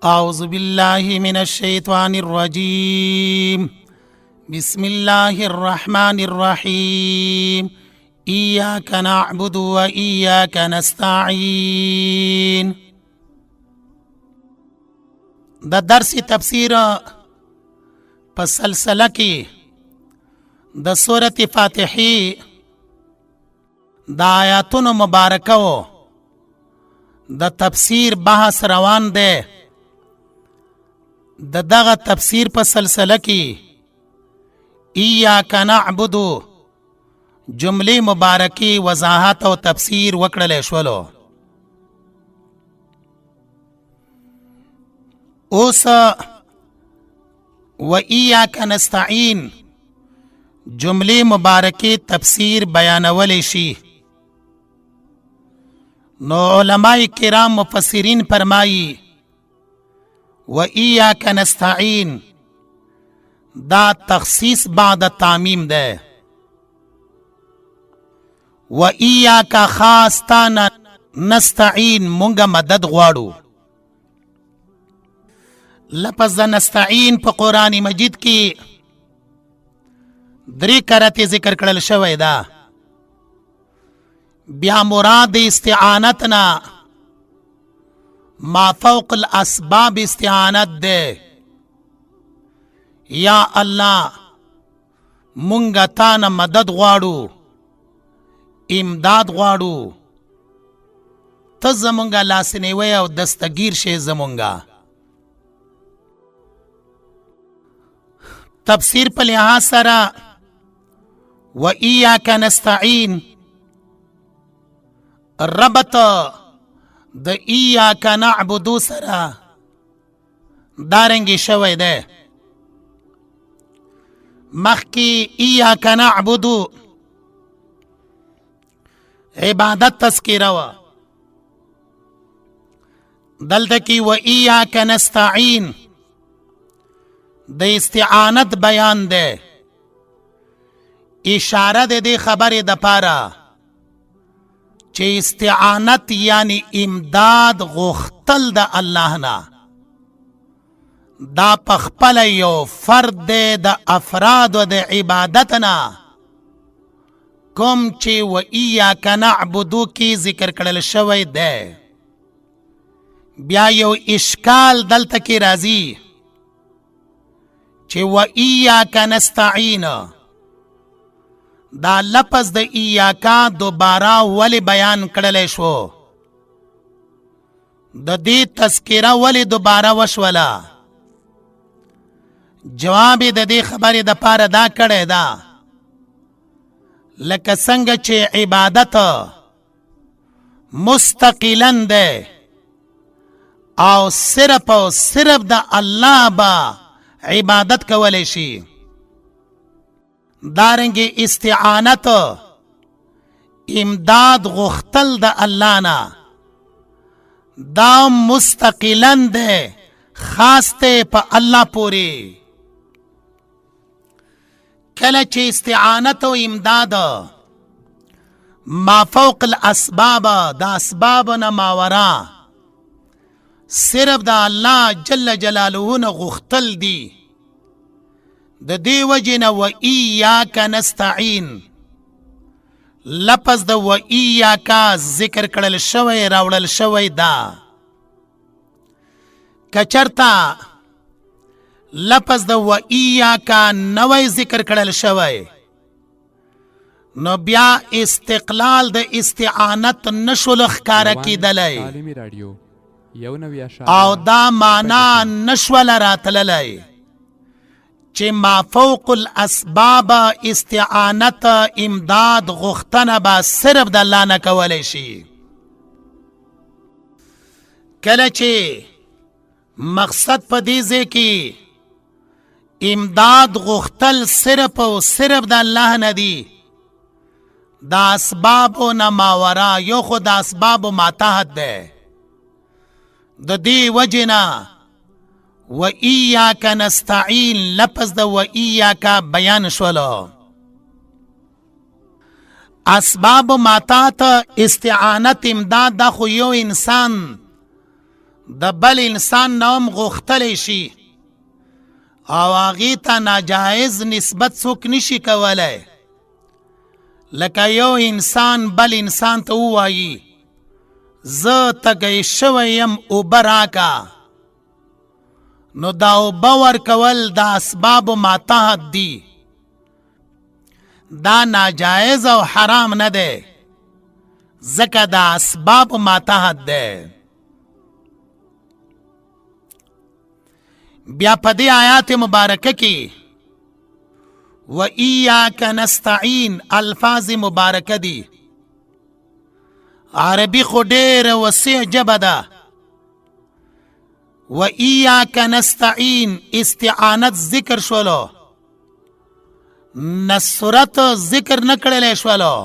أعوذ بالله من الشيطان الرجيم بسم الله الرحمن الرحيم إياك نعبد وإياك نستعين. د درس تفسیر په سلسله کې د سورة فاتحه د آیاتونو مبارکو د تفسیر بحث روان دی. د دغه تفسیر په سلسله کې ایاک نعبد جملې مبارکي وضاحت او تفسیر وکړل شولو. اوس و ایاک نستعين جملې مبارکي تفسیر بیانول شي. نو علماء کرام مفسرین فرمایي و ایاک نستعين دا تخصیص بعد تعمیم ده. و ایاک خاص تانا نستعين مونږه مدد غواړو. لفظ نستعين په قرآن مجید کې 3 کرته ذکر کړل شوی دا. بیا مراد استعانتنا ما فوق الاسباب استعانت ده. یا الله مونږه تانا مدد غواړو، امداد غواړو، ته زمونږه لاسنیوی او دستگیر شې زمونږه. تفسیر په لحاظ سره و ایاک نستعين ربط د ایاک نعبد سره دارنګي شوی ده. مخکی ایاک نعبد عبادت تذکیره وا، دلته کی و ایاک نستعين د استعانت بیان ده. اشاره ده دی خبر د پاره چې استعانت یعنی امداد غختل د الله نه دا پخپل یو فرد ده د افراد د عبادت نه کوم چې و ایاک نعبدو کی ذکر کړل شوی ده. بیا یو اشکال دلته کی راځي چې و ایاک نستعين دا لفظ د ایاکا دوباره ولی بیان کړل شو، د دې تذکرہ ولی دوباره وشولا. جواب د دې خبرې د پاره دا کړی دا لکه څنګه چې عبادت مستقلاً ده او صرف د الله با عبادت کولی شي، دارنګه استعانت امداد غختل د الله نه دا مستقلاً ده، خاص ته په الله پوری. کله چې استعانت او امداد ما فوق الاسباب د اسباب نه ماورا صرف د الله جل جلاله نه غختل دي، د دې وجنه و ایاک نستعين لفظ د و ایاک ذکر کړل شوی راوړل شوی دا. کچرتا لفظ د و ایاک نوې ذکر کړل شوی نو بیا استقلال د استعانت نشول ښکارا کیدلای او دا معنا نشول راتللای چې ما فوق الاسباب استعانت امداد غختنه با صرف د الله نه کولای شي. کله چې مقصد په دې ځکه امداد غختل صرف او صرف د الله نه دی، د اسباب نه ماورا یو خو د اسباب ماتحت ده. د دې وجنه و ایاک نستعين لفظ د و ایاک بیان شولو. اسباب ماتات استعانت امداد دا خو یو انسان د بل انسان نوم غوښتلی شي او هغې ته ناجایز نسبت څوک نشي کولی. لکه یو انسان بل انسان ته ووایي زه تږی شوی یم اوبه راکه، نو دا اوبه ورکول د اسبابو ماتحت دي. دا ناجایز او حرام نه دی، ځکه د اسبابو ماتحت دی. بیا په دې آیات مبارکه کې و ایاک نستعین الفاظ مبارکه دي. عربي خو ډېره وسیع ژبه ده. و ایاک نستعین استعانت ذکر شولو، نصرت ذکر نکړلی شولو،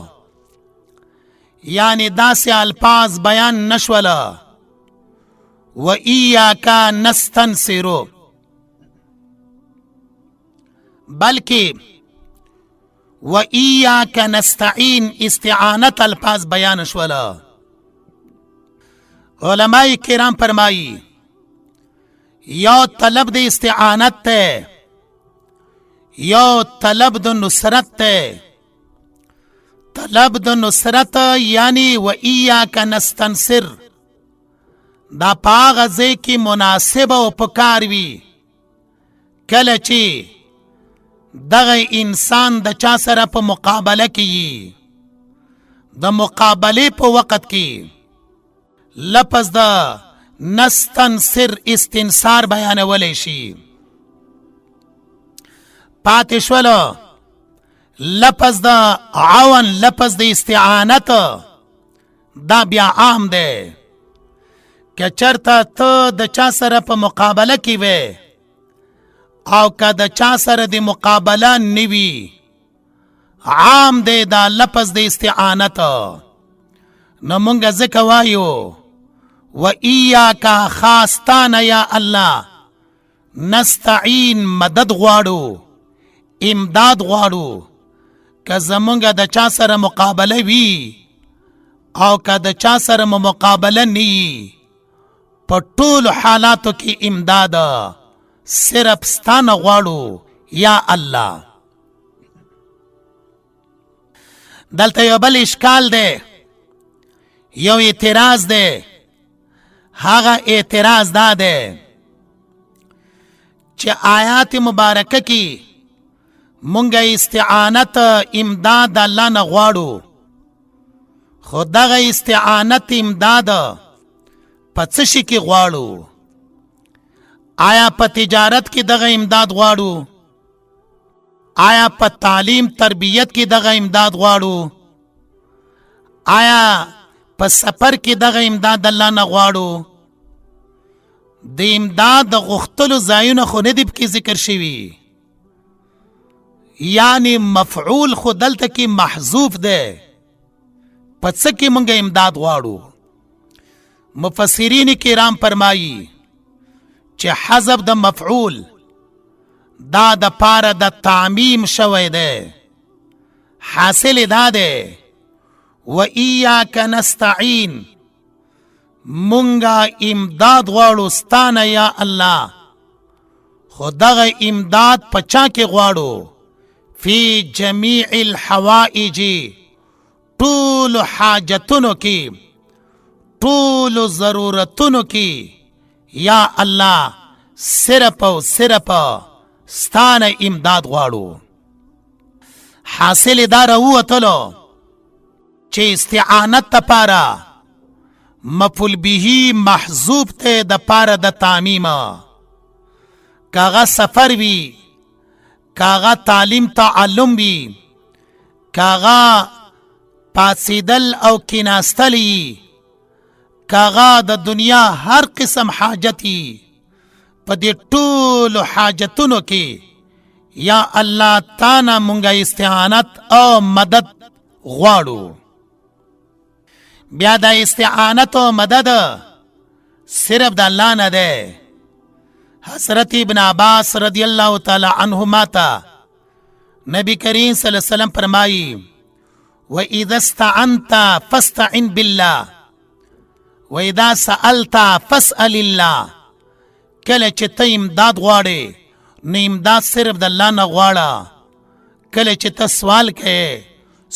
یعنی داسې الفاظ بیان نشوله. و ایاک نستنصرو، بلکې و ایاک نستعین استعانت الفاظ بیان شوله. علماء کرام فرمایی یو طلب د استعانت ته، یو طلب د نصرت ته. طلب د نصرت یعنی و ایاک نستنصر دا په هغه ځای کې مناسب او پکار وي کله چې دغه انسان د چا سره په مقابله کې، د مقابله په وخت کې لفظ د نستنصر استنصار بیانولی شي. پاتې شولو لفظ د عون، لفظ د استعانت دا بیا عام دی. که چرته ته د چا سره په مقابله کې وې او که د چا سره د مقابله نوي، عام دی دا لفظ د استعانت. نو مونږ ځکه وایو و ایاک خاستانه یا الله نستعین مدد غواړو، امداد غواړو. که زمونږ د چا سره مقابله وي او که د چا سره مقابله نی، په ټولو حالاتو کې امداد صرف ستانه غواړو یا الله. دلته یو بل اشکال دی، یو اعتراض دی. هغه اعتراض دا دی چې آیات مبارکه کې مونږ استعانت امداد الله نه غواړو، خو دغه استعانت امداد په څه شي کې غواړو؟ آیا په تجارت کې دغه امداد غواړو؟ آیا په تعلیم تربیت کې دغه امداد غواړو؟ آیا په سفر کې دغه امداد الله نه غواړو؟ د امداد د غوښتلو ځایونه خو نه دي پکې ذکر شوي، یعنی مفعول خو دلته کې محذوف دی. په څه کې مونږ امداد غواړو؟ مفسرین کرام فرمایي چې حذف د مفعول دا د پاره د تعمیم شوی دی. حاصل دا دی و ایاک نستعین مونږه امداد غواړو ستانه یا الله، خو دغه امداد په چا کې غواړو؟ فی جمیع الحوائج، ټول حاجتونو کې، ټول ضرورتونو کې یا الله صرف او صرف ستانه امداد غواړو. حاصل دا راووتلو چې استعانت دپاره مفعول به محذوف ته د پاره د تعمیم. کاغه سفر وی، کاغه تعلیم تعلم وی، کاغه پاسیدل او کیناستلی، کاغه د دنیا هر قسم حاجتی، په دې ټولو حاجتونو کې یا الله تانا مونږه استعانت او مدد غواړو. بیا د استعانت او مدد صرف د الله نه ده. حضرت ابن عباس رضی اللہ تعالی عنہما تا نبی کریم صلی اللہ علیہ وسلم فرمائی وَإِذَا اسْتَعَنْتَ فَاسْتَعِنْ بِاللَّهِ و اذا سألت فاسأل الله، کله چې ته امداد غواړې نو امداد صرف د الله نه غواړه، کله چې ته سوال کوې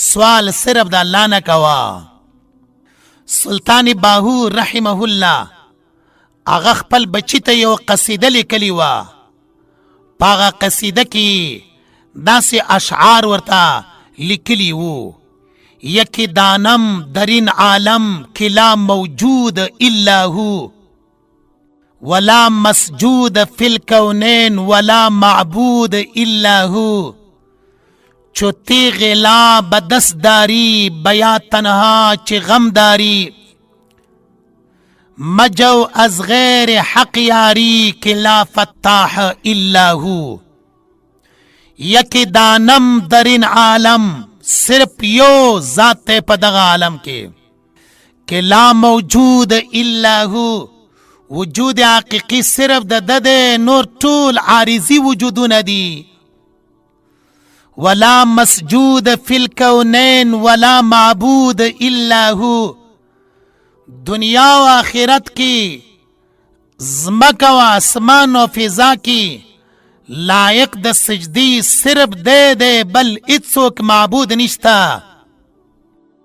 سوال صرف د الله نه کوه. سلطان باهور رحمه الله هغه خپل بچی ته یو قصیده لیکلی وه، په هغه قصیده کې داسې اشعار ورته لیکلی وو: یکی دانم در این عالم که لا موجود الا هو، ولا مسجود فی الکونین ولا معبود الا هو. چو تیغ لا بدست داری بیا تنها چه غم داری، مجو از غیر حق یاری که لا فتاح الا هو. یکی دانم در این عالم، صرف یو ذات پا دغا عالم کے کہ لا موجود الا هو، وجود حقیقی صرف د نور طول عارضی وجودون دی. ولا مسجود فی الکونین ولا معبود الا هو. دنیا و آخرت کی زمک و اسمان و فضا کی لائق د سجدی صرف دے بل اتسوک معبود نشتا.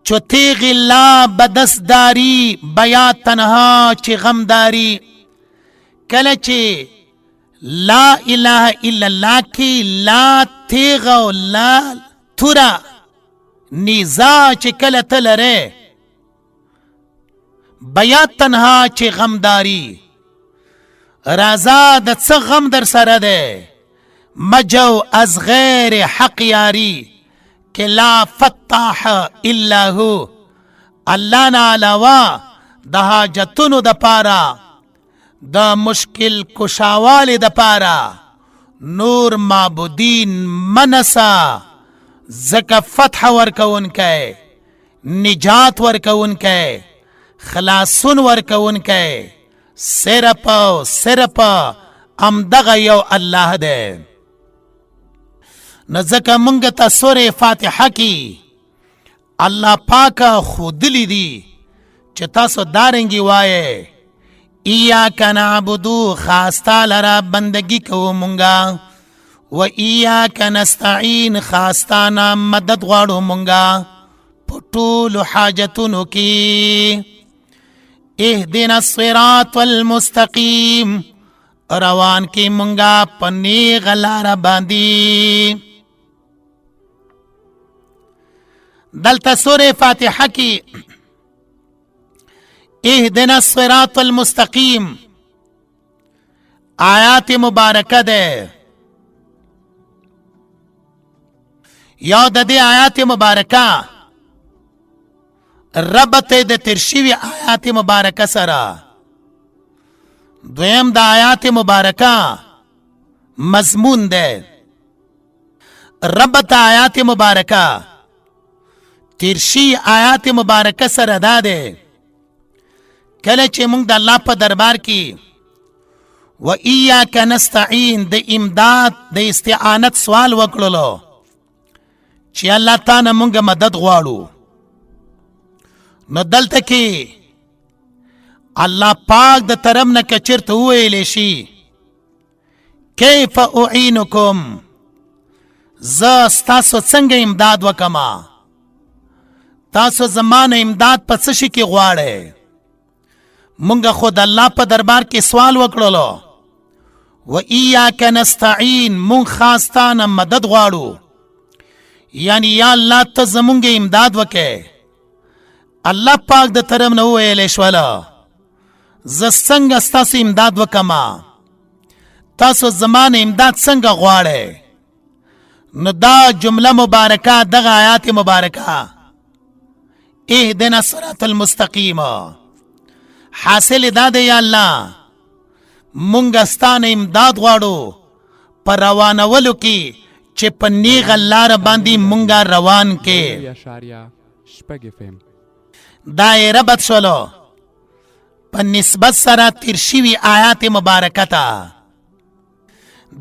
چو تیغ اللہ بدست داری بیا تنہا چی غم داری، کلچے لا الہ الا اللہ کی لا تیغ و لا تورا نیزا چی کلت لرے، بیا تنہا چی غم داری. رازا د څه غم در سره ده، مجو از غیر حق یاری کہ لا فتاح الا هو. اللہ نا علاوہ د حاجتونو د پارا د مشکل کشاوال د پارا نور معبودین منسا. زکا فتح ورکون کے، نجات ورکون کے، خلاصون ورکون کے، صرف امدغ یو اللہ دے. نزکا منگتا سور فاتحہ کی اللہ پاکا خودلی دی چتا سو دارنگی وائے: ایاکا نعبدو، خاصتا لرا بندگی کو منگا، و ایاکا نستعین، خاصتانا مدد غاڑو منگا پٹول حاجتونو کی. اهدنا الصراط المستقیم، روان کی منگا پنی غلار باندی. دلتا سور فاتحہ کی اهدنا الصراط المستقیم آیات مبارکہ دے. یاد دے آیات مبارکہ ربط د ترشیوی آیات مبارکہ سرا. دویم دا آیات مبارکہ مضمون دے. ربط آیات مبارکہ ترشی آیات مبارکہ سر دا دے. کله چې مونږ د الله په دربار کې و ایاک نستعین د امداد د استعانت سوال وکړلو چې الله تعالی مونږ مدد غواړو، نو دلته کې الله پاک د طرف نه کچرته ویلې شي کیف اعینکم، زه ستاسو څنګه امداد وکما، تاسو زمانه امداد په څه شي کې غواړئ. مونږ خود الله په دربار کې سوال وکړلو و ایاک نستعین، مونږ خاصتانه مدد غواړو، یعنی یا الله ته زمونږ امداد وکې. الله پاک د طرف نه ویلې شوله زه څنګه ستاسو امداد وکما، تاسو زمانه امداد څنګه غواړئ. نو دا جمله مبارکه دغه آیات مبارکه اهدنا الصراط المستقیم حاصل دا دے یا اللہ مونږ ستانه امداد غواړو پر روانولو کې چې په نیغ لار باندې مونږه روان کې. دا ربط شولو په نسبت سره تیر شوي آیات مبارکه ته.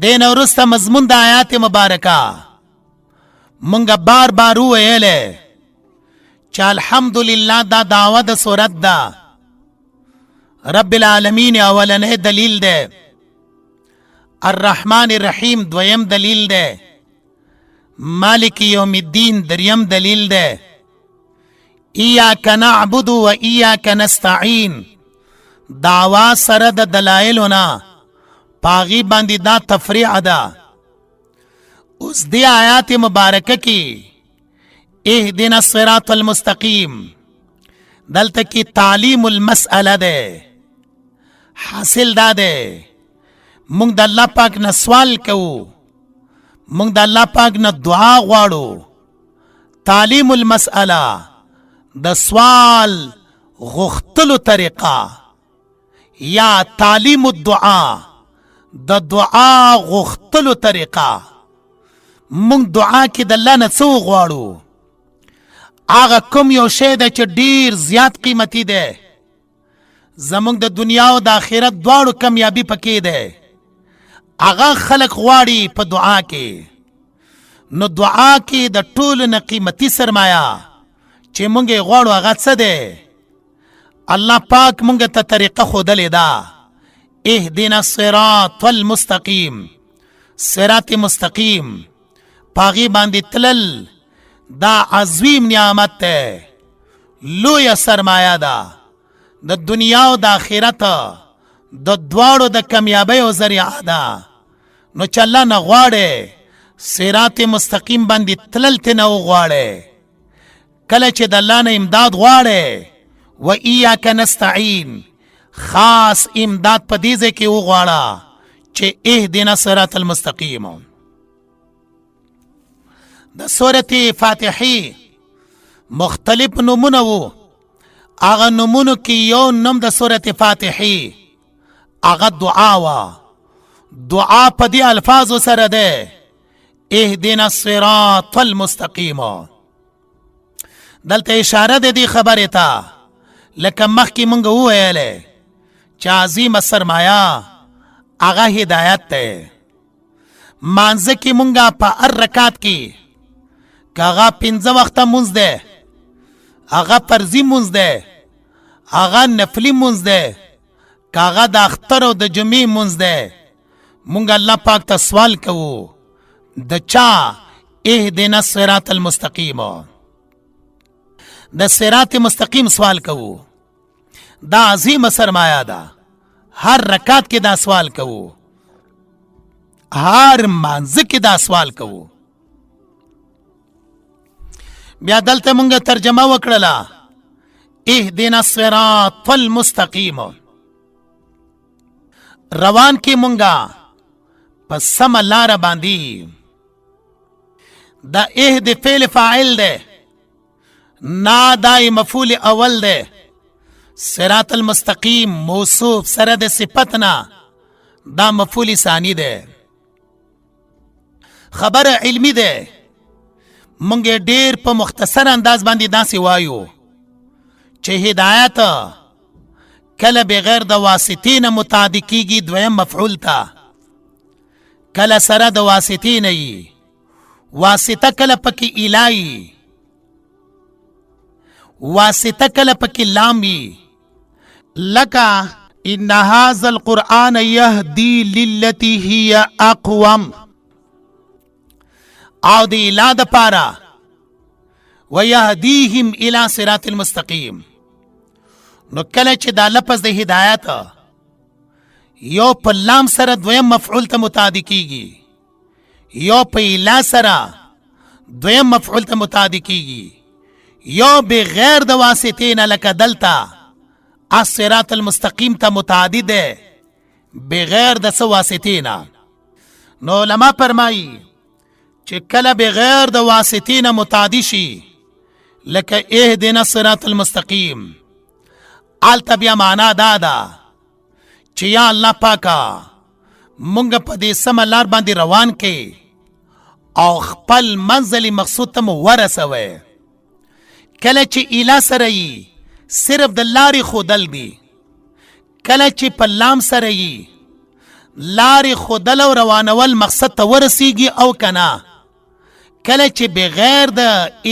دین وروسته مضمون د آیات مبارکه مونږه بار بار وویلې چې الحمدلله دا دعوه د صورت ده رب العالمین اولنې دلیل ده، الرحمن الرحیم دویم دلیل ده، مالک یوم الدین دریم دلیل ده، ایاک نعبد و ایاک نستعین دعوا سره د دلایلنا پاغي باندې دا تفریع ده. اوس دی آیات مبارکه کی اهدنا الصراط المستقیم دلته کی تعلیم المسأله ده. حاصل دا ده مونږ د الله پاک نه سوال کوو، مونږ د الله پاک نه دعا غواړو. تعلیم المسأله د سوال غختلو طریقه یا تعلیم الدعا د دعا غختلو طریقه. مونږ دعا کې د الله نه څه غواړو؟ هغه کوم یو شی ده چې ډیر زیات قیمتي ده، زمونږ د دنیا او د آخرت دواړو کامیابی پکې ده. هغه خلق غواړي په دعا کې. نو دعا کې د ټولو نه قیمتي سرمایه چې مونږ یې غواړو هغه څه ده؟ الله پاک مونږ ته طریقه ښودلې ده. اهدنا الصراط المستقیم، صراط مستقیم پاغي باندې تلل دا عظیم نعمت ده، لویه سرمایه ده د دنیا او د آخرت د دواړو د کامیابی او ذریعه ده. نو چې الله نه غواړې صراط مستقیم باندې تلل ته نه وغواړې. کله چې د الله نه امداد غواړې و ایاک نستعین خاص امداد په دې ځای کې وغواړه چې اهدنا صراط المستقیم. د سورة فاتحی مختلف نمونه وو. هغه نمونو کې یو نوم د سورة فاتحی هغه دعا وا. دعا په دې الفاظو سره ده اهدنا الصراط المستقیم. دلته اشاره ده دې خبرې ته لکه مخکې مونږ وویلې چې عظیمه سرمایه هغه هدایت ده. مانځه کې مونږه په هر رکعت کې که هغه 5 وخته مونځ ده، هغه فرضي مونځ ده، هغه نفلي مونځ ده، که هغه د اختر او د جمعې مونځ ده، مونږ الله پاک ته سوال کوو د چا؟ اهدنا الصراط المستقیم. د صراط مستقیم سوال کوو. دا عظیم سرمایه ده. هر رکعت کې دا سوال کوو، هر مانځه کې دا سوال کوو. بیا دلته مونږه ترجمه وکړله اهدنا الصراط المستقیم. روان کې مونږه په سمه لاره باندې. دا اهد فعل فاعل ده، نا دای مفعول اول ده. صراط المستقیم موصوف سره د صفتنا دا مفعول ثانی ده. خبر علمی ده. مونږ ډیر په مختصر انداز باندې داسې وایو چې هدایت کله بغیر د واسطې نه متعدی کیږي دویم مفعول ته، کله سره د واسطې نه وي، واسطه کله پکې الهی، واسطه کله پکې لام وي. لکه ان هذا القرآن يهدي للتي هي اقوم او دی اله د پاره ويهديهم الى صراط المستقیم. نو کله چې دا لفظ د هدایت یو په لام سره دویم مفعول ته متعدی کیږي، یو په اله سره دویم مفعول ته متعدی کیږي، یو بغیر د واسطې نه لکه دلته الصراط المستقیم ته متعدی ده بغیر د څه واسطې نه. نو علما فرمایي چې کله بغیر د واسطې نه متعدی شي لکه اهدنا الصراط المستقیم، الته بیا معنا دا ده چې یا الله پاکه مونږ په دې سمه لار باندې روان کې او خپل منزل مقصود ته مو ورسوي. کله چې اله سره یي صرف د لارې خودل دي، کله چې په لام سره یي لارې خودل او روانول مقصد ته ورسیږي او کنه. کله چې بغیر د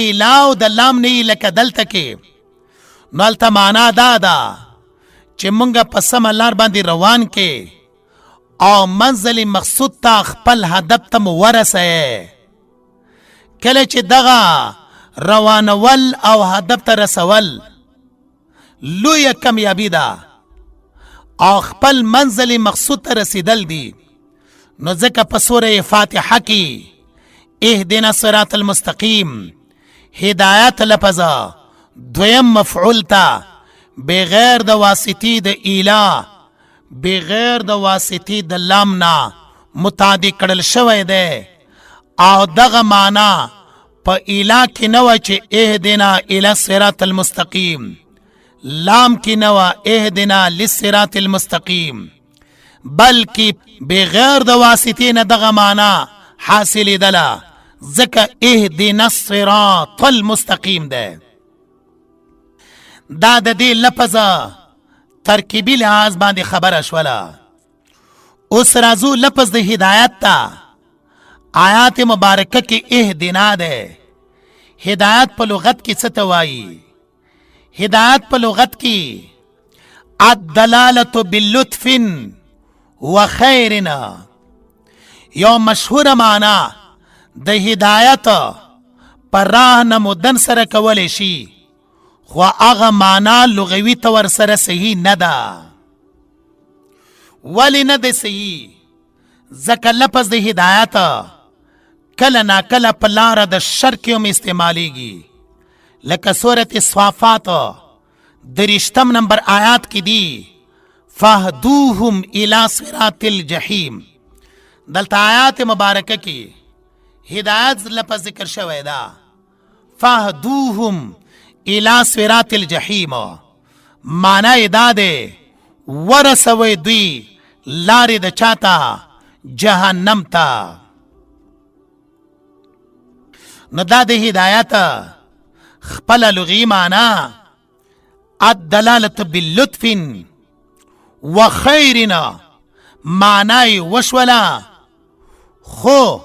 اله او د لام نه لکه دلته کې، نو هلته معنا دا ده چې مونږه په سمه لار باندې روان کې او منزل مقصود ته خپل هدف ته مو ورسوي. کله چې دغه روانول او هدف ته رسول لویه کامیابي ده او خپل منزل مقصود ته رسیدل دي، نو ځکه په سوره فاتحه کې اهدنا الصراط المستقیم هدایت لفظه دویم مفعول ته بغیر د واسطې د اله بغیر د واسطې د لام نه متعدی کړل شوی دی او دغه معنا په اله کې نه وه چې اهدنا الی الصراط المستقیم، لام کې نه وه اهدنا للصراط المستقیم، بلکې بغیر د واسطې نه دغه معنا حاصلېدله، ځکه اهدنا الصراط المستقیم دی. دا د دې لفظه ترکیبي لحاظ باندې خبره شوله. اوس راځو لفظ د هدایت ته. آیات مبارکه کې اهدنا ده. هدایت په لغت کې څه ته وایي؟ هدایت په لغت کې الدلالة باللطف وخیرنا، یو مشهوره معنا د هدایت پر راه نمودن سره کولی شي، خو هغه معنا لغوي ته ورسره صحیح نه ده. ولې نه ده صحیح؟ ځکه لفظ د هدایت کله ناکله په لاره د شر کې هم استعمالیږي، لکه سورة صافات 30 نمبر آیات کې دی فهدوهم الى صراط الجحیم. دلته آیات مبارکه کې هدایت لفظ ذکر شوی دا فهدوهم الى صراط الجحیم، معنی دا ده ورسوي دوی لارې د چاته جهنم ته. نو دا د هدایت خپل لغوي معنا الدلالة باللطف وخیرنا معنی وشوله، خو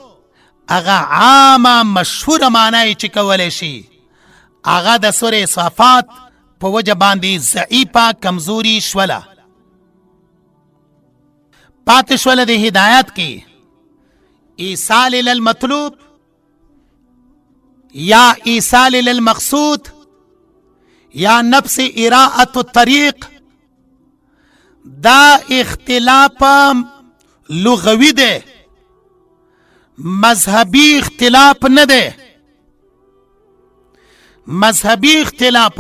هغه عامه مشهوره معنی چې کولی شي هغه د سورې صافات په وجه باندې ضعیفه کمزوري شوله. پاتې شوله د هدایت کې ایصال للمطلوب یا ایصال للمقصود یا نفس اراءة الطریق. دا اختلاف لغوی ده، مذهبی اختلاف نه ده. مذهبی اختلاف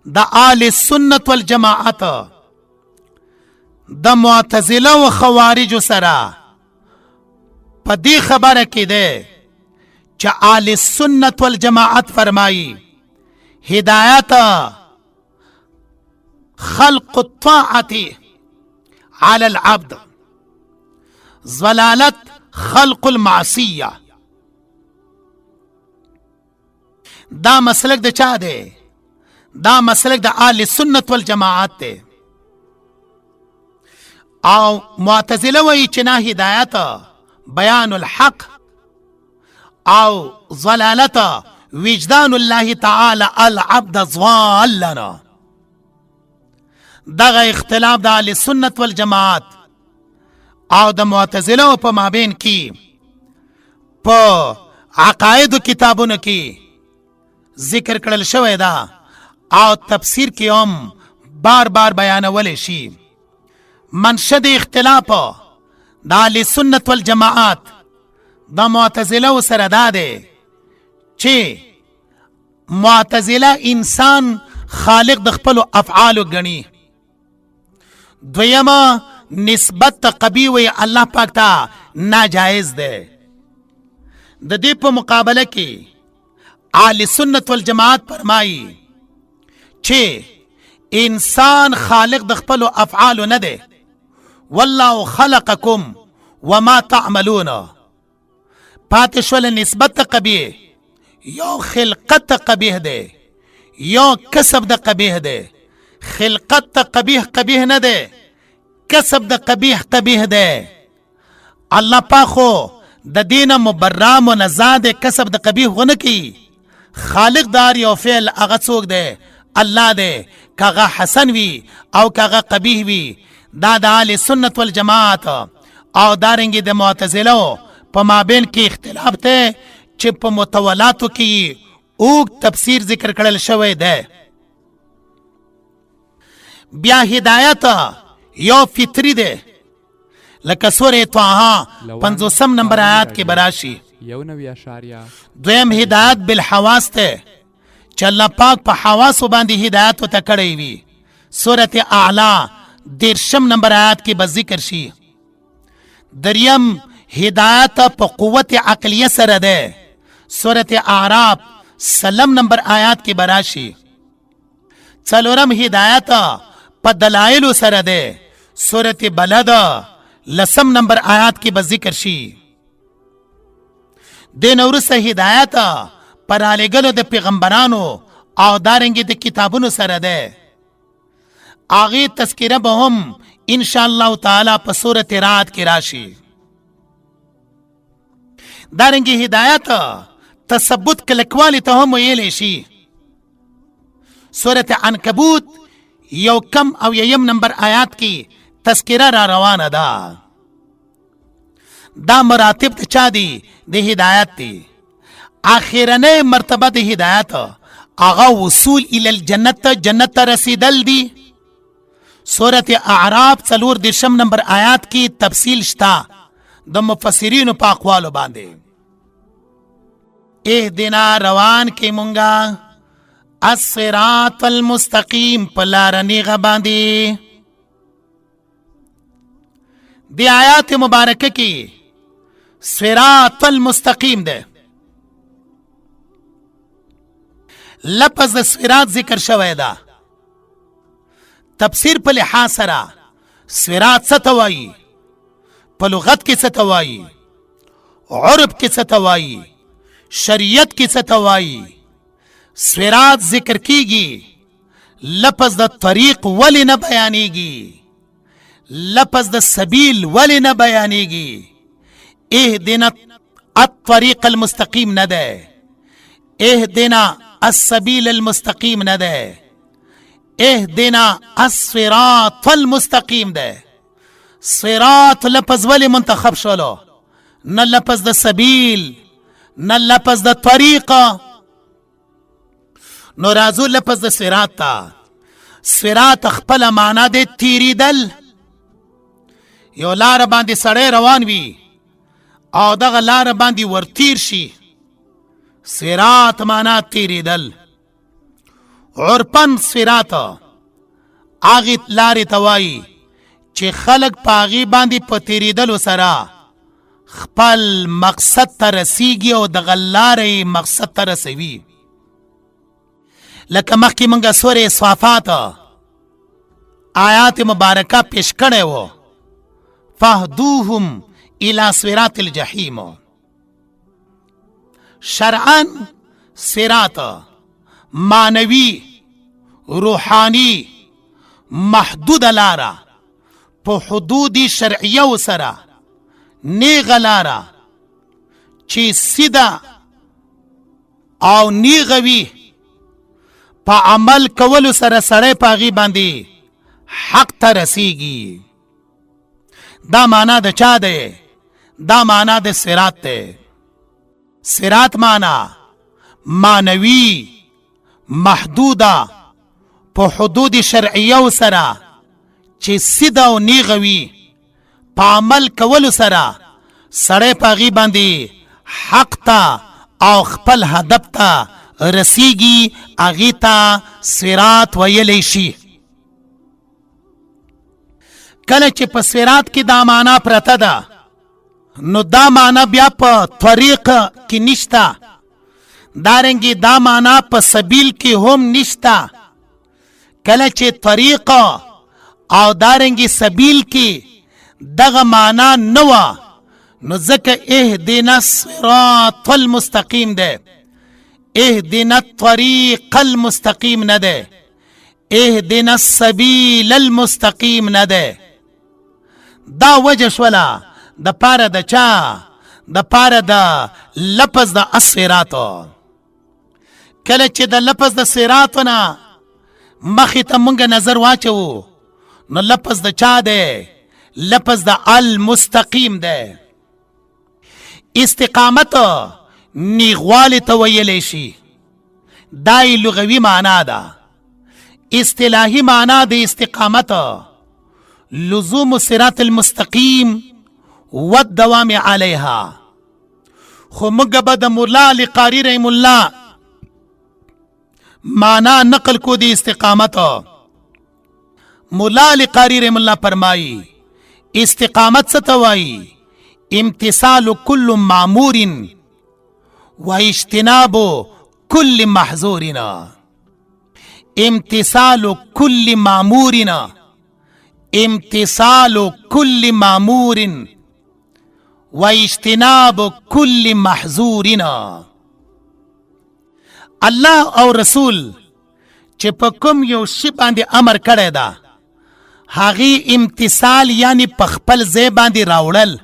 د آل سنت والجماعت د معتزله و خوارج سره په دې خبره کې ده چې آل سنت والجماعت فرمایي هدایت خلق الطاعة على العبد، ضلالت خلق المعصیه. دا مسلک د چا ده؟ دا مسلک د آل سنت والجماعت ده. او معتزله وایي چې نه هدایت بیان الحق او ضلالت وجدان الله تعالی العبد ضالنا. دغه اختلاف د اهل سنت والجماعت او د معتزله په مابین کې په عقاید کتابونو کې ذکر کړل شوی دا او تفسیر کې هم بار بار بیانول شي. منشد اختلاف د اهل سنت والجماعت د معتزله سره دا ده چې معتزله انسان خالق د خپل افعال غني. دویمه نسبت قبیح وی الله پاک ته ناجائز ده. د دې په مقابله کې اهل سنت والجماعت فرمایي چې انسان خالق د خپل افعال نه ده. والله خلقکم وما تعملون. پاتې شول نسبت قبیح، یو خلقت قبیح ده، یو کسب د قبیح ده. خلقت قبیح قبیح نه ده، کسب د قبیح قبیح ده. الله پاکو د دین مبرا منزاد کسب د قبیح ونه کی. خالق دار یو فعل هغه څوک ده؟ الله ده. کاغه حسن وي او کاغه قبیح وي، دا د اهل سنت والجماعت او دارنګې د معتزلو په مابین کې اختلاف دی چې په متولاتو کې اوږد تفسیر ذکر کړل شوی دی. بیا هدایت یو فطری دی، لکه سورې طه 50 نمبر آیات کې براشي. دویم هدایت بالحواس دی چې الله پاک په حواسو باندې هدایت ته کړی وي. سورت اعلی 13 نمبر آیات کې به ذکر شي. دریم هدایت په قوت عقلیه سره ده. سورت اعراف 3 نمبر آیات کې براشي. څلورم هدایت په دلایل سره ده. سورت بلد 10 نمبر آیات کې به ذکر شي. د نورسه هدایت پر علیګلو د پیغمبرانو او دارنګې د کتابونو سره ده. هغې تذکره به هم ان شاء الله تعالی په سورت رعد کې راشي. دارنګې هدایت تثبت کلکوالی ته هم ویلی شي. سورت عنکبوت 1 نمبر آیات کې تذکره را روانه ده. دا مراتب ته چا دي؟ د هدایت دي. آخرنه مرتبه د هدایت هغه وصول الی الجنت ته، جنت ته رسیدل دي. سورت اعراف 4 نمبر آیات کې تفصیل شته د مفسرینو په اقوالو باندې. اهدنا روان کې مونږه الصراط المستقیم په لاره نیغه باندې. د آیات مبارکه کې صراط المستقیم ده. لفظ د صراط ذکر شوی ده. تفسیر په لحاظ سره صراط څه ته وایي، په لغت کې څه ته وایي، عرب کې څه ته وایي، شریعت کې څه ته وایي. صراط ذکر کیږي، لفظ د طریق ولی نه بیانیږي، لفظ د سبیل ولی نه بیانیږي. اهدنا الطریق المستقیم نه ده، اهدنا السبیل المستقیم نه ده، اهدنا الصراط المستقیم ده. صراط لفظ ولی منتخب شولو، نه لفظ د سبیل نه لفظ د طریقه. نو رازو لفظ د صراط تا. صراط خپل معنا ده تیریدل. یو لار باندې سړی روان وي او دغه لار باندې ورتیر شي، صراط معنا تیریدل. عرفن صراط هغې لارې ته وایي چې خلک په هغې باندې په تیریدلو سره خپل مقصد ته رسیږي او دغه لارې مقصد ته رسوي. لکه مخکې مونږه سورې صافات آیات مبارکه پیش کړی و، فهدوهم الى صراط الجحیم. شرعاً صراط معنوی روحانی محدود لارا په حدود شرعیه سره نیغه لارا چې سیده او نیغه وي، په عمل کولو سره سړی په هغې باندې حق ته رسیږي. دا معنا د چا دی؟ دا معنا د صراط دی. صراط معنا معنوی محدوده په حدود شرعیه سره چې سیده او نیغه وي، په عمل کولو سره سړی په هغې باندې حق ته او خپل هدف ته رسیږي. هغې ته صراط ویلی شي. کله چې په صراط کې دا معنا پرته ده، نو دا معنا بیا په طریق کې نشته، دارنګې دا معنا په سبیل کې هم نشته. کله چې طریق او دارنګې سبیل کې دغه معنا نه وه، نو ځکه اهدنا الصراط المستقیم ده، اهدنا الطریق المستقیم نه ده، اهدنا السبیل المستقیم نه ده. دا وجه شوله د پاره د چا؟ د پاره د لفظ د الصراط. کله چې د لفظ د صراط نه مخې ته مونږ نظر واچو نو لفظ د چا دی؟ لفظ د المستقیم دی. استقامت نیغوالی ته ویلی شي، دای لغوي معنا ده. اصطلاحي معنا د استقامت لزوم صراط المستقیم والدوام علیها. خو موږ به د مولا علی قاری رحم الله معنا نقل کو د استقامت. مولا علی قاری رحم الله فرمایي استقامت څه ته وایي؟ امتثال كل معمور واجتناب كل محظورنا. امتثال كل معمورنا، امتثال كل معمور واجتناب كل محظورنا. الله او رسول چې په کوم یو شی باندې امر کړی ده هغه امتثال یعنی په خپل ځای باندې راوړل.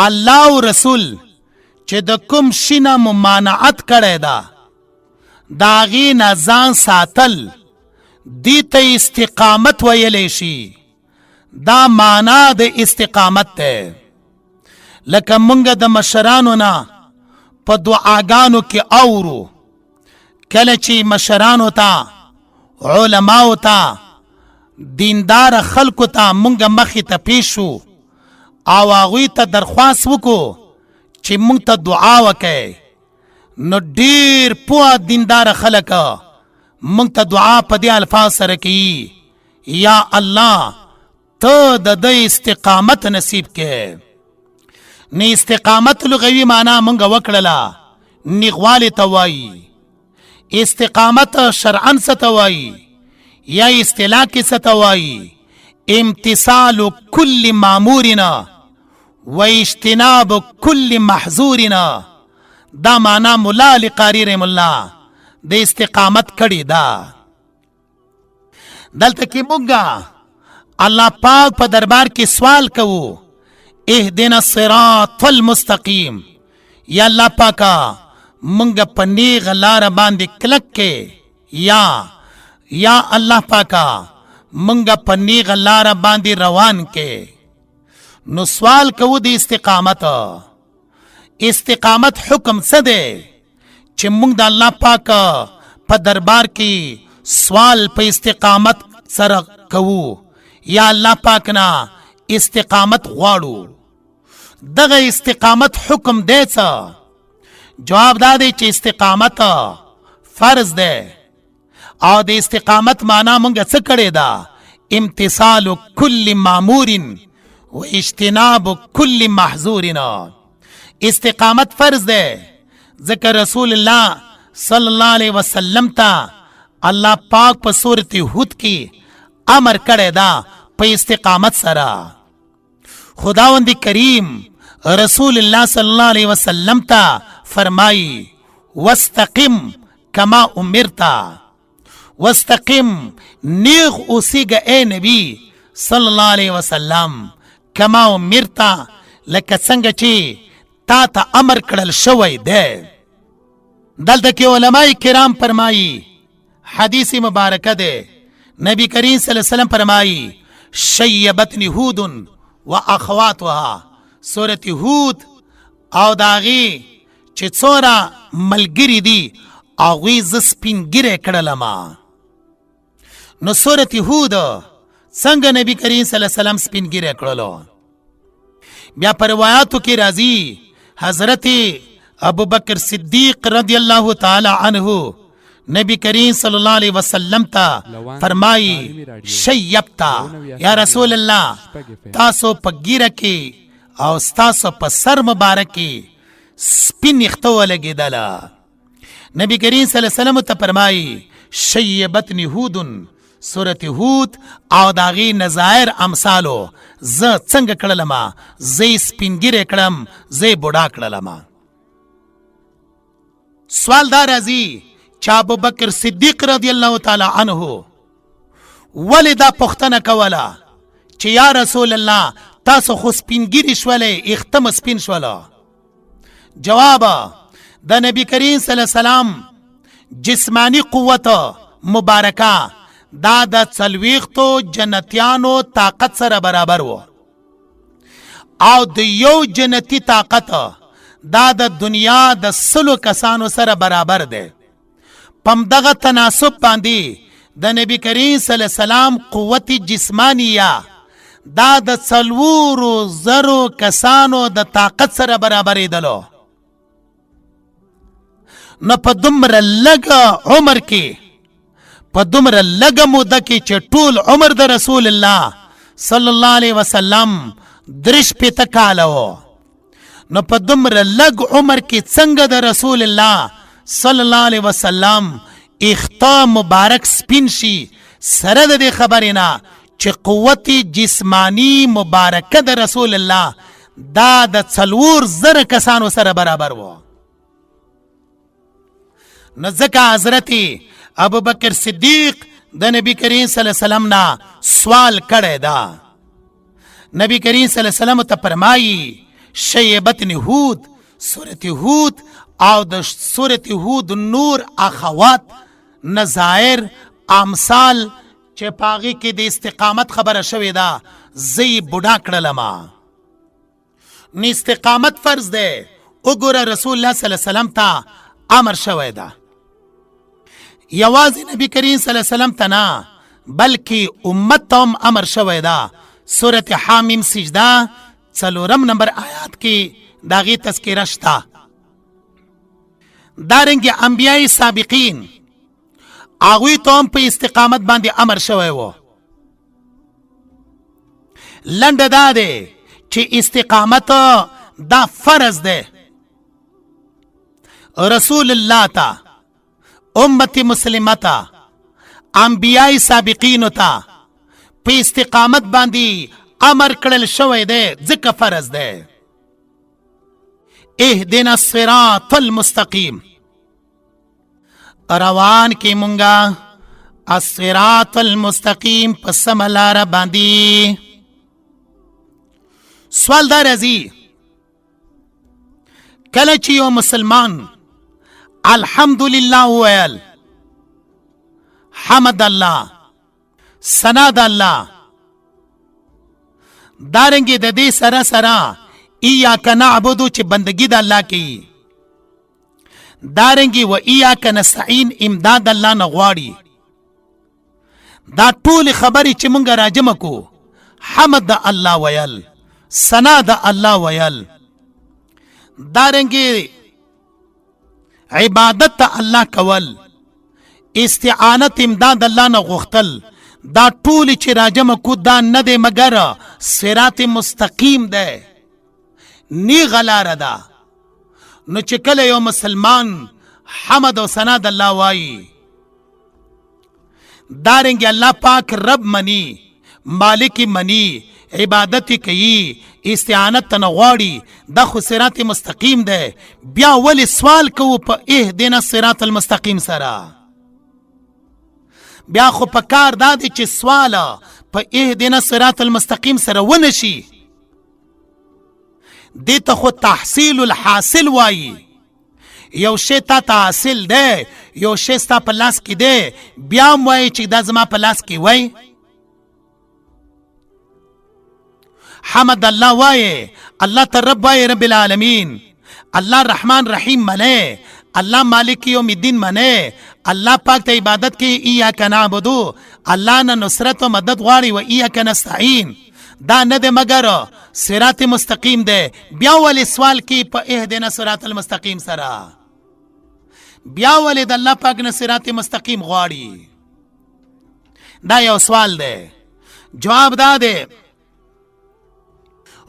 الله او رسول چې د کوم شي نه ممانعت کړی ده د هغې نه ځان ساتل، دې ته استقامت ویلی شي. دا معنا د استقامت دی. لکه مونږ د مشرانو نه په دعاګانو کې اورو، کله چې مشرانو ته، علماو ته، دیندار خلکو ته مونږ مخې ته پیش شو او هغوی ته درخواست وکړو چې مونږ ته دعا وکړئ، نو ډېر پوه دیندار خلک مونږ ته دعا په دې الفاظ سره کوي: یا الله ته د دې استقامت نصیب کې. نه استقامت لغوي معنا مونږ وکړله، نیغوالی ته وایي. استقامت شرعاً څه ته وایي یا اصطلاح کې څه ته وایي؟ امتثال كل مامورنا واجتناب كل محظورنا. دا معنا مولا علی قاری رحم الله د استقامت کړي ده. دلته کې مونږ الله پاک په دربار کې سوال کوو: اهدنا الصراط المستقیم. یا الله پاکا مونږ په نیغه لاره باندې کلک کې، یا الله پاکا مونږ په نیغه لاره باندې روان کې. نو سوال کوو د استقامت. استقامت حکم څه دی چې مونږ د الله پاک په دربار کې سوال په استقامت سره کوو، یا الله پاک نه استقامت غواړو. دغه استقامت حکم دی څه؟ جواب دا دی چې استقامت فرض دی او د استقامت معنا مونږ څه کړی ده؟ امتثال كل مامور و اجتناب كل محظورنا. استقامت فرض ده، ځکه رسول الله صلی الله علیه وسلم ته الله پاک په سورت هود کې امر کړی ده په استقامت سره. خداوند کریم رسول الله صلی الله علیه وسلم ته فرمایي: واستقم کما امرتا. واستقم نیغ اوسیږه اے نبی صلی الله علیه وسلم، کما امرتا لکه څنګه چې تا ته امر کړل شوی دی. دلته کې علماء کرام فرمایي، حدیث مبارکه ده، نبی کریم صلی الله علیه وسلم فرمایي: شیبتنی هود و اخواتها. سورت هود او داغي چې څوره ملګری دي هغوی زه سپینګیری کړلم. نو سورت هود څنګه نبی کریم صلی الله علیه وسلم سپینګیری کړلو؟ بیا په روایاتو کې راځي حضرت ابو بکر صدیق رضی الله تعالی عنه نبی کریم صلی الله علیه وسلم ته فرمایي: شیبتا یا رسول الله، تاسو په ګیره کې او ستاسو په سر مبارک کې سپین یخته ولګېدله. نبی کریم صلی الله علیه وسلم ته فرمایي: شیبتنی هود. سورت هود او داغي نظائر امثالو زه څنګه کړلم؟ زه سپینګیری کړم، زه بوډا کړلم. سوال دا راځي چې ابو بکر صدیق رضی الله تعالی عنه ولې دا پوښتنه کوله چې یا رسول الله تاسو خو سپینګیری شولې، اختم سپین شوله؟ جواب: د نبی کریم صلی الله علیه وسلم جسمانی قوت مبارکه دا د څلوېښتو جنتیانو طاقت سره برابر و او د یو جنتی طاقت دا د دنیا د 100 کسانو سره برابر دی. پم دغه تناسب باندې د نبی کریم صلی الله علیه وسلم قوت جسمانیه دا د 4,000 کسانو د طاقت سره برابرېدلو. نو په دومره لږ عمر کې، په دومره لږ موده کې چې ټول عمر د رسول الله صلی الله علیه وسلم 53 کاله و، نو په دومره لږ عمر کې څنګه د رسول الله صلی الله علیه وسلم اختا مبارک سپین شي؟ سره د دې خبرې نه چې قوت جسمانی مبارکه د رسول الله دا د 4,000 کسانو سره برابر و. نو ځکه حضرت ابو بکر صدیق د نبی کریم صلی الله علیه وسلم نه سوال کړی دا. نبی کریم صلی الله علیه وسلم ته فرمایي شیبت هود، سورت هود او د سورت هود نور اخوات نظائر امثال چې پاغي کې د استقامت خبره شوې ده زی بوډا کړلما. نو استقامت فرض ده. وګوره رسول الله صلی الله علیه وسلم ته امر شوی ده، یوازې نبی کریم صلی الله علیه وسلم ته نه بلکې امت ته هم امر شوی ده. سورت حامیم سجده 4 نمبر آیات کې داغي تذکره شته. دارنګه انبیای سابقین هغوی ته هم په استقامت باندې امر شوی و. لنډه دا ده چې استقامت دا فرض ده. رسول الله ته، امت مسلمه ته، انبیای سابقینو ته په استقامت باندې امر کړل شوی ده، ځکه فرض ده. اهدنا الصراط المستقیم، روان کې مونږه الصراط المستقیم په سم لاره باندې. سوال دا راځي کله چې یو مسلمان الحمدلله ویل، حمد الله، ثنا د الله، دارنګه د دې سره سره ایاک نعبدو چې بندگی د الله کوي، دارنګه و ایاک نستعین امداد الله نه غواړي. دا ټول خبرې چې مونږ راجمه کو، حمد د الله ویل، ثنا د الله ویل، دارنګه عبادت ته الله کول، استعانت امداد الله نه غوښتل، دا ټول چې راجمه کو دا نه دی مگر صراط مستقیم ده، نیغه لاره ده. نو چې کله یو مسلمان حمد او ثنا د الله وایي، دارنګه الله پاک رب منی، مالک منی، عبادت کوي، استعانت ته نه غواړي، دا خو صراط مستقیم ده. بیا ولې سوال کوو په اهدنا الصراط المستقیم سره؟ بیا خو په کار دا دی چې سوال په اهدنا الصراط المستقیم سره ونه شي. دې ته خو تحصیل الحاصل وایي. یو شی تا ته حاصل ده، یو شی ستا په لاس کې ده، بیا هم وایي چې دا زما په لاس کې وای. حمد الله وایي، الله ته رب وایي، رب العالمین، الله رحمان رحیم منه، الله مالک یوم الدین منه، الله پاک ته عبادت کې ایاک نعبدو، الله نه نصرت او مدد غواړي، و ایاک نستعین، دا نه ده مگر صراط مستقیم ده. بیا ولې سوال کې په اهدنا صراط المستقیم سره؟ بیا ولې د الله پاک نه صراط مستقیم غواړي؟ دا یو سوال ده. جواب دا ده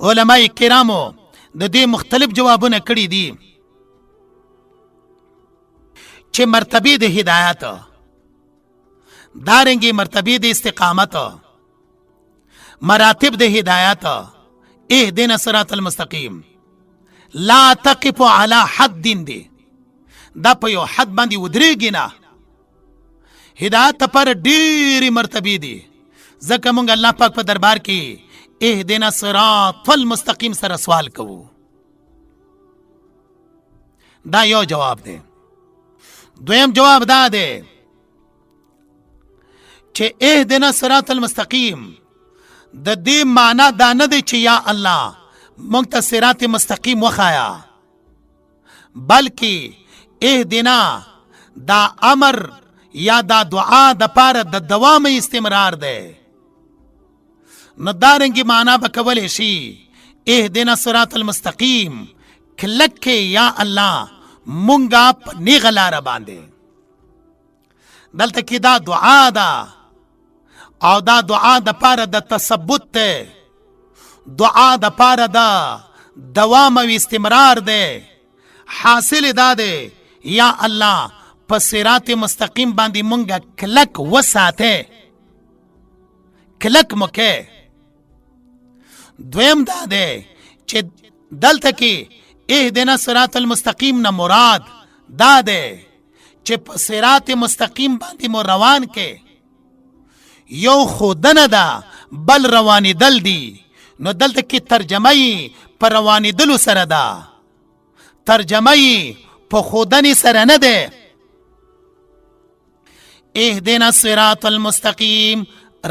علماء کرامو د دې مختلف جوابونه کړي دي چې مرتبه د هدایت، دارنګه مرتبه د استقامت، مراتب د هدایت، اهدنا الصراط المستقیم، لا تقف على حد دی، دا په یو حد باندې ودرېږي نه. هدایت پر ډېرې مرتبه دي، ځکه مونږ الله پاک په دربار کې اهدنا الصراط المستقیم سره سوال کوو. دا یو جواب دی. دویم جواب دا دی چې اهدنا صراط المستقیم د دې معنا دا نه دی چې یا الله مونږ ته صراط مستقیم وخایا، بلکې اهدنا دا امر یا دا دعا د پاره د دوام استمرار دی. نو دارنګي معنا به کولی شي اهدنا صراط المستقیم کلک یا الله مونږه په نیغه لاره باندې. دلته کې دا دعا ده او دا دعا د پاره د تثبت ده، دعا د پاره د دوام او استمرار ده. حاصل دا ده یا الله په صراط مستقیم باندې مونږه کلک وساته، کلک مکه. دویم دا ده چې دلته کې اهدنا صراط المستقیم نه مراد دا ده چې په صراط مستقیم باندې مو روان کې یو خودنه ده بل روانې دل دي. نو دلته کې ترجمه یې په روانې دلو سره ده، ترجمه یې په خودنې سره نه ده. اهدنا صراط المستقیم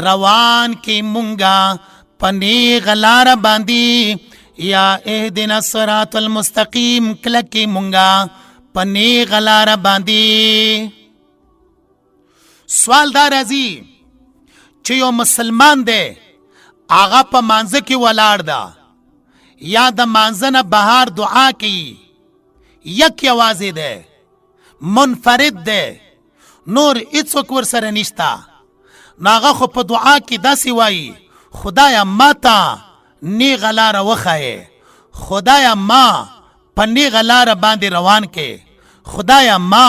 روان کې مونږه په نیغه لاره باندې، یا اهدنا صراط المستقیم کلک کې مونږه په نیغه لاره باندې. سوال دا راځي چې یو مسلمان دی هغه په مانځه کې ولاړ ده یا د مانځه نه بهر دعا کوي، یک یوازې دی، منفرد دی، نور هیڅوک ورسره نشته. نو هغه خو په دعا کې داسې وایي خدایا ما ته نیغه لاره وښایې، خدایا ما په نیغه لاره باندې روان کې، خدایا ما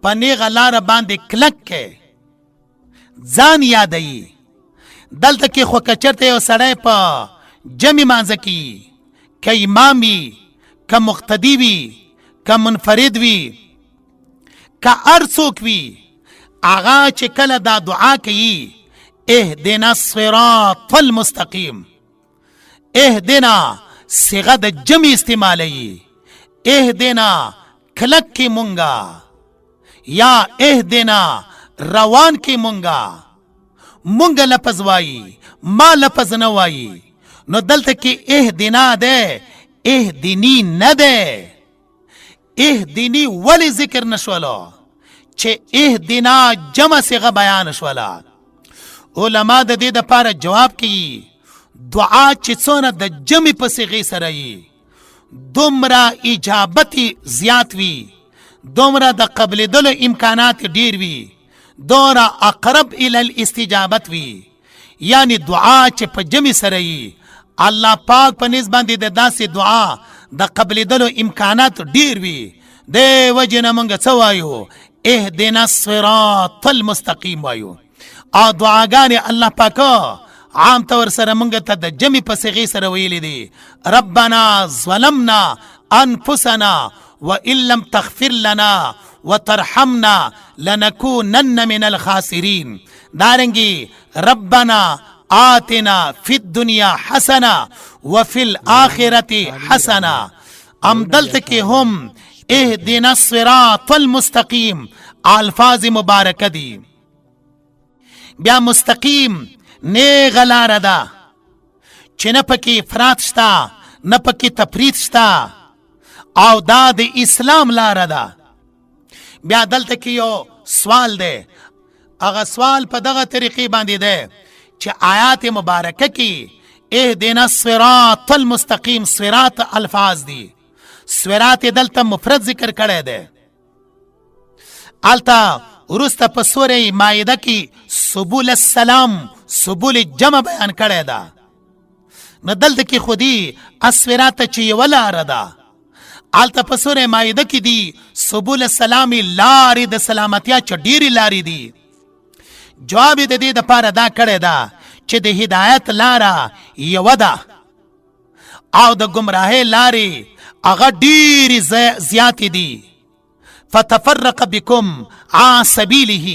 په نیغه لاره باندې کلک کې. ځان یادوي. دلته کې خو که چېرته یو سړی په جمع مانځه کې که امام وي، که مقتدي وي، که منفرد وي، که هر څوک وي، هغه چې کله دا دعا کوي اهدنا الصراط المستقیم، اهدنا صيغه د جمع استعمالوي، اهدنا کلک کې مونږه یا اهدنا روان کې مونږه. مونږه لفظ وایي، ما لفظ نه وایي. نو دلته کې اهدنا ده، اهدنی نه ده. اهدنی ولی ذکر نشولو چې اهدنا جمع صيغه بیان شولا. علما د دې د پاره جواب کوي دعا چې څونه د جمع په صيغه سره وي دومره اجابت زیات وي، دومره د قبلېدلو امکانات ډیر وي، دومره اقرب الى الاستجابت وي. یعنی دعا چې په جمع سره وي الله پاک په نسبت باندې د داسې دعا د قبلېدلو امکانات ډیر وي. د وجه نه موږ څه وایو؟ اهدنا الصراط المستقیم وایو. او دعاګانې الله پاک عام طور سره مونږ ته د جمع په صيغه سره ویلې دي. ربنا ظلمنا انفسنا وان لم تغفر لنا وترحمنا لنكونن من الخاسرين. دارنګي ربنا آتنا في الدنيا حسنه وفي الاخره حسنه. ام دلته کې هم اهدنا الصراط المستقیم الفاظ مبارکه دي. بیا مستقیم نیغه لاره ده چې نه پکې افراط شته نه پکې تفریط شته، او دا د اسلام لاره ده. بیا دلته کې یو سوال دی، هغه سوال په دغه طریقې باندې دی چې آیات مبارکه کې اهدنا الصراط المستقیم صراط الفاظ دي، صراط دلته مفرد ذکر کړی دی. الته ورسته په سوره مائده کې سبول السلام سبول جمع بیان کړی ده. نو دلته کې خودي الصراط چې یو لاره ده، الته په سوره مائده کې دي سبول السلام لارې د سلامتیا چې ډېرې لارې دي. جواب د دې دپاره دا کړی ده چې د هدایت لاره یوه ده او د ګمراهۍ لارې هغه ډېرې زیاتې دي. فتفرق بكم عن سبيله.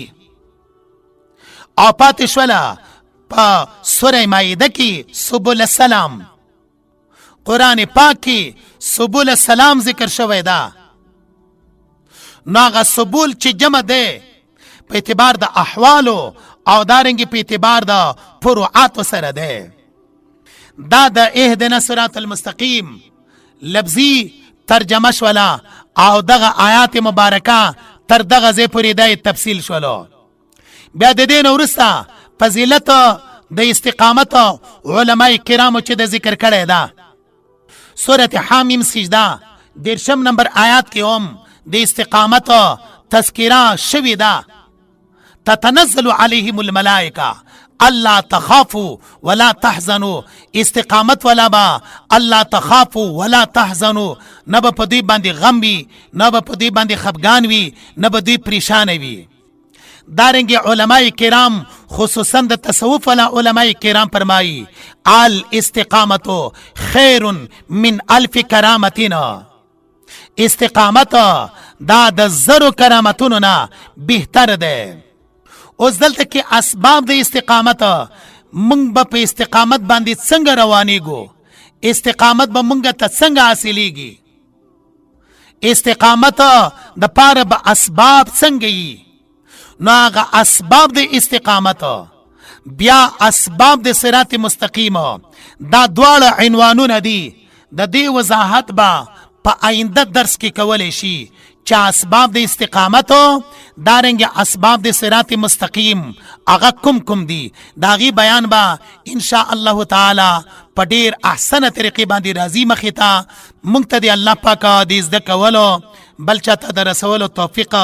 او پاتې شوله په سوره مائده کې سبل السلام، قرآن پاک کې سبل السلام ذکر شوی ده. نو هغه سبول چې جمع ده په اعتبار د احوالو او دارنګ په اعتبار د فروعات سره ده. دا د اهدنا الصراط المستقیم لفظي ترجمه شولا او دغه آیات مبارکه تر دغه ځای پورې د تفصیل شولو. بیا د دې نه وروسته فضیلت د استقامت علماء کرامو چې د ذکر کړی ده. سورة حامیم سجده 10 نمبر آیات کې هم د استقامت تذکره شوی ده. تتنزل علیهم الملائکه الله تخافوا ولا تحزنوا. استقامت ولا با الله تخافوا ولا تحزنوا، نه به په دوی باندې غم وي، نه به په دوی باندې خفګان وي، نه به دوی پریشان وي. دارنګ علماء کرام خصوصا د تصوف والا علماء کرام فرمایي الاستقامت خیر من الف کرامتنا. استقامت دا د زرو کرامتونو نه بهتر ده. اوس دلته کې اسباب د استقامت، مونږ به په استقامت باندې څنګه روانېږو، استقامت به مونږ ته څنګه حاصلېږي، استقامت د پاره به اسباب څنګه وي. نو هغه اسباب د استقامت بیا اسباب د صراط مستقیم دا دواړه عنوانونه دي. د دې وضاحت به په آینده درس کې کولی شي چې اسباب د استقامت دارنګ اسباب د صراط مستقیم هغه کوم دي. دا غي بیان به ان شاء الله تعالی په ډیر احسنه طریقې باندې راځي مخې ته. مونږ ته دی الله پاک د زده کولو بل چاته د رسولو توفیق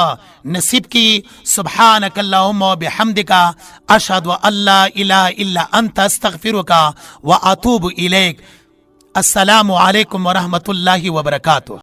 نصیب کی. سبحانك اللهم وبحمدك اشهد ان لا اله الا انت استغفرك واتوب اليك. السلام علیکم ورحمۃ اللہ وبرکاتہ.